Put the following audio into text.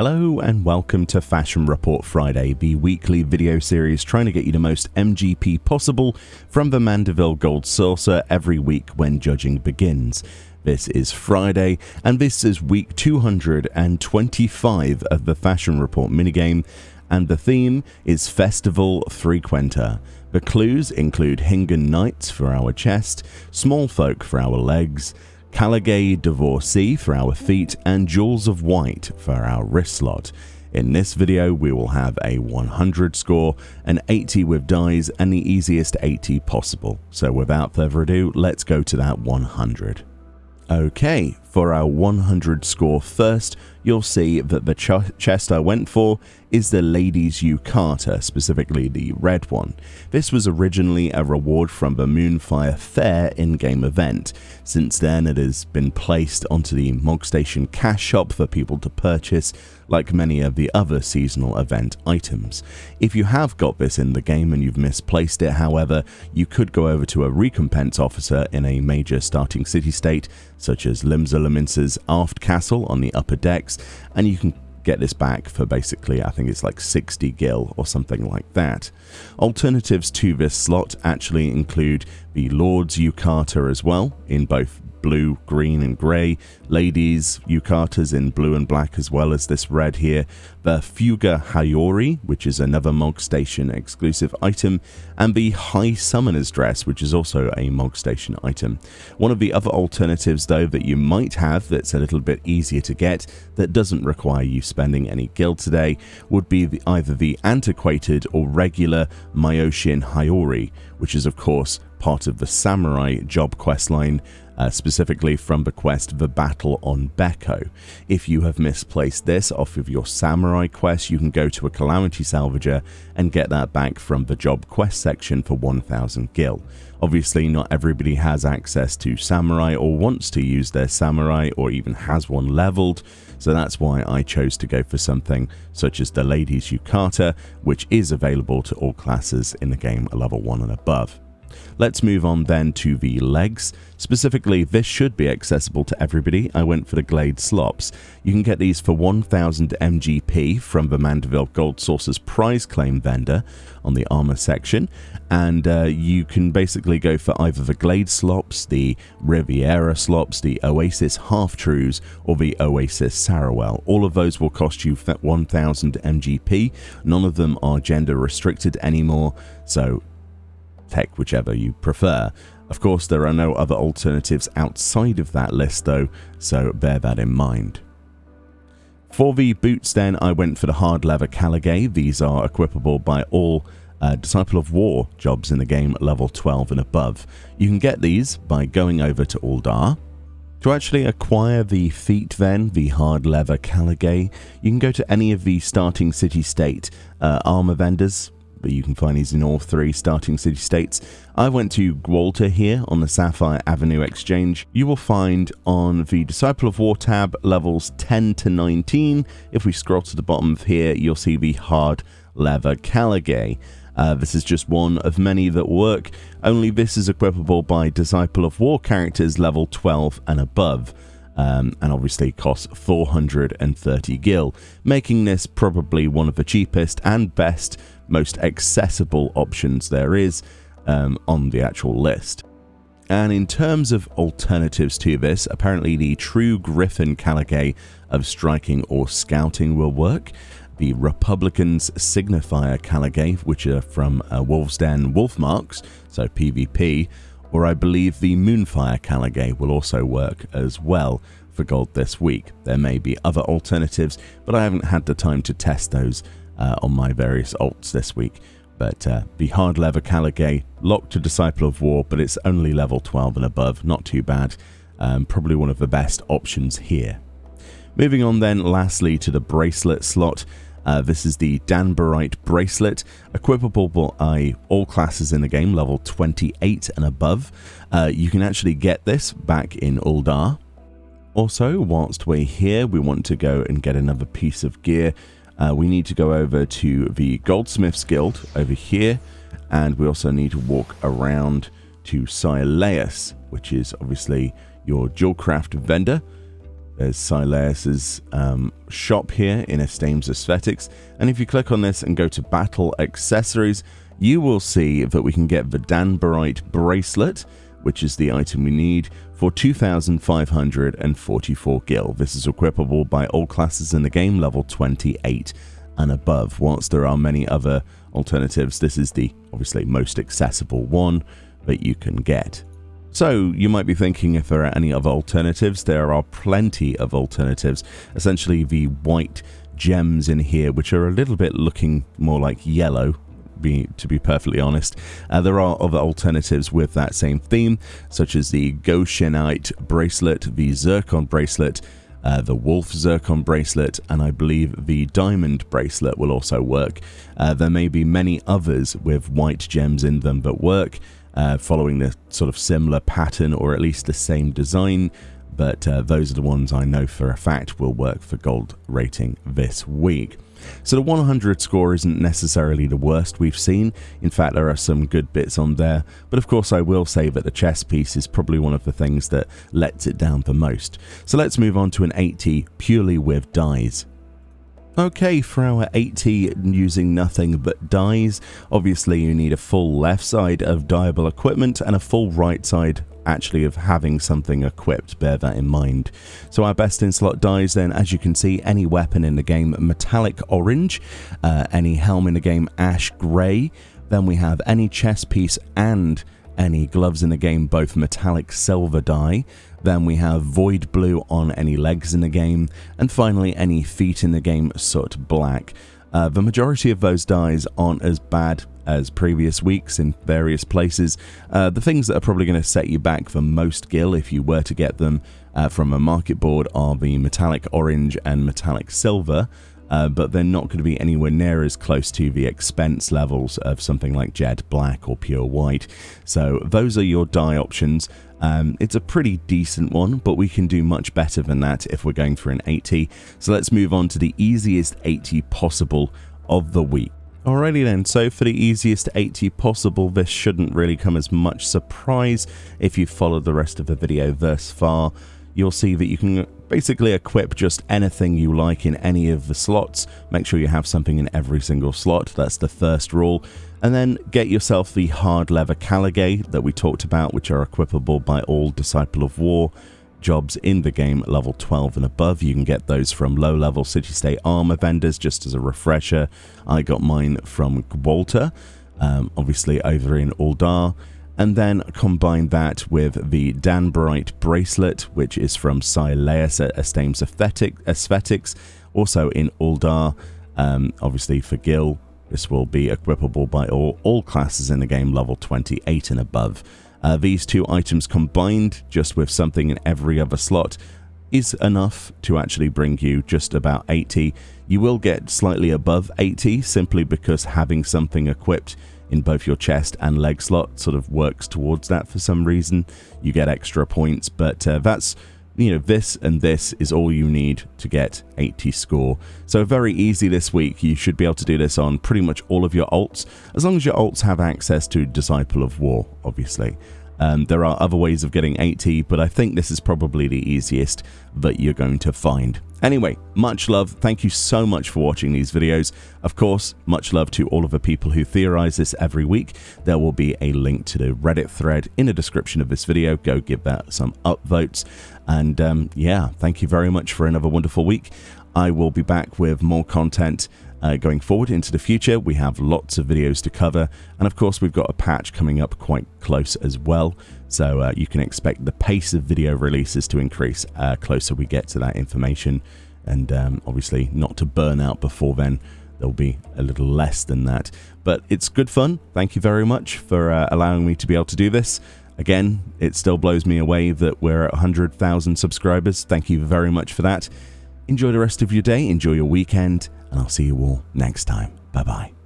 Hello and welcome to Fashion Report Friday, the weekly video series trying to get you the most MGP possible from the Mandeville Gold Saucer every week when judging begins. This is Friday and this is week 225 of the Fashion Report minigame, and the theme is Festival Frequenter. The clues include Hingan Knights for our chest, Small Folk for our legs, Caligay Divorcee for our feet, and Jewels of White for our wrist slot. In this video we will have a 100 score, an 80 with dies, and the easiest 80 possible. So without further ado, let's go to that 100. Okay, for our 100 score first, you'll see that the chest I went for is the Ladies Yukata, specifically the red one. This was originally a reward from the Moonfire Fair in-game event. Since then it has been placed onto the Mog Station cash shop for people to purchase, like many of the other seasonal event items. If you have got this in the game and you've misplaced it, however, you could go over to a recompense officer in a major starting city-state, such as Limsa Aft Castle on the upper decks, and you can get this back for basically, I think it's like 60 gil or something like that. Alternatives to this slot actually include the Lord's Yukata as well, in both blue, green and grey, Ladies Yukatas in blue and black, as well as this red here, the Fuga Hayori, which is another Mog Station exclusive item, and the High Summoner's Dress, which is also a Mog Station item. One of the other alternatives though that you might have that's a little bit easier to get, that doesn't require you spending any gil today, would be either the antiquated or regular Myoshin Hayori, which is of course part of the Samurai job questline, specifically from the quest The Battle on Beko. If you have misplaced this off of your Samurai quest, you can go to a Calamity Salvager and get that back from the job quest section for 1000 gil. Obviously not everybody has access to Samurai or wants to use their Samurai or even has one leveled, so that's why I chose to go for something such as the Ladies Yukata, which is available to all classes in the game level 1 and above. Let's move on then to the legs. Specifically, this should be accessible to everybody. I went for the Glade Slops. You can get these for 1000 MGP from the Mandeville Gold Saucer's prize claim vendor on the armor section, and you can basically go for either the Glade Slops, the Riviera Slops, the Oasis Half-Trues, or the Oasis Sarawell. All of those will cost you 1000 MGP. None of them are gender restricted anymore, so take whichever you prefer. Of course, there are no other alternatives outside of that list though, so bear that in mind. For the boots then, I went for the hard leather Caligay. These are equipable by all Disciple of War jobs in the game at level 12 and above. You can get these by going over to Uldar. To actually acquire the feet then, the hard leather Caligay, you can go to any of the starting city-state armor vendors, but you can find these in all 3 starting city-states. I went to Gwalta here on the Sapphire Avenue Exchange. You will find on the Disciple of War tab levels 10 to 19. If we scroll to the bottom of here, you'll see the hard leather Caligay. This is just one of many that work, only this is equipable by Disciple of War characters level 12 and above. And obviously costs 430 gil, making this probably one of the cheapest and best, most accessible options there is on the actual list. And in terms of alternatives to this, apparently the True Griffin Caligay of striking or scouting will work. The Republicans Signifier Caligay, which are from Wolf's Den Wolf Marks, so PvP, or I believe the Moonfire Caligay will also work as well for gold this week. There may be other alternatives, but I haven't had the time to test those on my various alts this week. But the hard leather Caligay, locked to Disciple of War, but it's only level 12 and above, not too bad. Probably one of the best options here. Moving on then, lastly, to the bracelet slot. This is the Danburite bracelet, equipable by all classes in the game, level 28 and above. You can actually get this back in Uldar. Also, whilst we're here, we want to go and get another piece of gear. We need to go over to the Goldsmiths Guild over here, and we also need to walk around to Sileus, which is obviously your jewelcraft vendor. There's Silas's shop here in Esteem's Aesthetics, and if you click on this and go to Battle Accessories, you will see that we can get the Danbarite Bracelet, which is the item we need, for 2,544 gil. This is equipable by all classes in the game, level 28 and above. Whilst there are many other alternatives, this is the obviously most accessible one that you can get. So you might be thinking if there are any other alternatives. There are plenty of alternatives. Essentially the white gems in here, which are a little bit looking more like yellow, to be perfectly honest. There are other alternatives with that same theme, such as the Goshenite bracelet, the Zircon bracelet, the Wolf Zircon bracelet, and I believe the Diamond bracelet will also work. There may be many others with white gems in them that work, following the sort of similar pattern or at least the same design, but those are the ones I know for a fact will work for gold rating this week. So the 100 score isn't necessarily the worst we've seen. In fact, there are some good bits on there, but of course I will say that the chess piece is probably one of the things that lets it down the most. So let's move on to an 80 purely with dies. Okay, for our 80 using nothing but dies, obviously you need a full left side of dieable equipment and a full right side actually of having something equipped, bear that in mind. So our best in slot dies then, as you can see, any weapon in the game metallic orange, any helm in the game ash grey, then we have any chest piece and any gloves in the game both metallic silver dye, then we have void blue on any legs in the game, and finally any feet in the game soot black. The majority of those dyes aren't as bad as previous weeks in various places. The things that are probably going to set you back for most gil if you were to get them from a market board are the metallic orange and metallic silver, but they're not going to be anywhere near as close to the expense levels of something like jet black or pure white. So those are your dye options. It's a pretty decent one, but we can do much better than that if we're going for an 80. So let's move on to the easiest 80 possible of the week. Alrighty then, so for the easiest 80 possible, this shouldn't really come as much surprise if you followed the rest of the video thus far. You'll see that you can basically equip just anything you like in any of the slots. Make sure you have something in every single slot, that's the first rule. And then get yourself the hard leather Caligay that we talked about, which are equipable by all Disciple of War jobs in the game level 12 and above. You can get those from low level city-state armor vendors. Just as a refresher, I got mine from Gwalta, obviously over in Uldar, and then combine that with the Danbarite bracelet, which is from Silas at Esteem's Aesthetics, also in Uldar, obviously for Gil. This will be equipable by all classes in the game level 28 and above. These two items combined, just with something in every other slot, is enough to actually bring you just about 80. You will get slightly above 80 simply because having something equipped in both your chest and leg slot sort of works towards that for some reason. You get extra points, but that's, you know, this and this is all you need to get 80 score. So very easy this week. You should be able to do this on pretty much all of your alts, as long as your alts have access to Disciple of War, obviously. There are other ways of getting 80, but I think this is probably the easiest that you're going to find. Anyway, much love. Thank you so much for watching these videos. Of course, much love to all of the people who theorize this every week. There will be a link to the Reddit thread in the description of this video. Go give that some upvotes. And yeah, thank you very much for another wonderful week. I will be back with more content going forward into the future. We have lots of videos to cover, and of course we've got a patch coming up quite close as well, so you can expect the pace of video releases to increase closer we get to that information, and obviously not to burn out before then. There'll be a little less than that, but it's good fun. Thank you very much for allowing me to be able to do this. Again, it still blows me away that we're at 100,000 subscribers. Thank you very much for that. Enjoy the rest of your day, enjoy your weekend, and I'll see you all next time. Bye-bye.